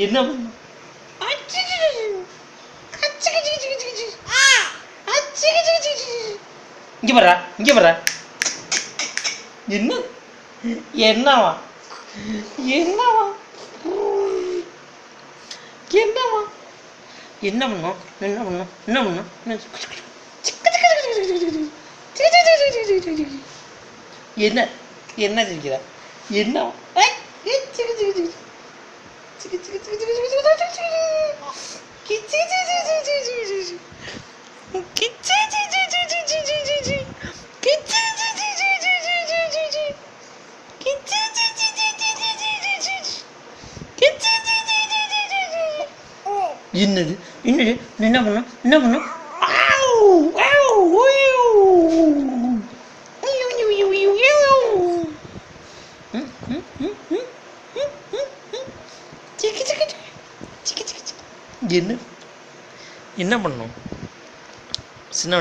என்ன பண்ணும்? இங்க வர்றா, இங்க வர்றா. என்ன என்னவா என்னவா என்னவா என்ன பண்ணும்? என்ன பண்ணும்? என்ன பண்ணும்? என்ன என்ன சிரிக்கிறா? என்ன என்னது என்னது என்ன பண்ணும்? என்ன பண்ணும்? என்ன என்ன பண்ணும்? சின்ன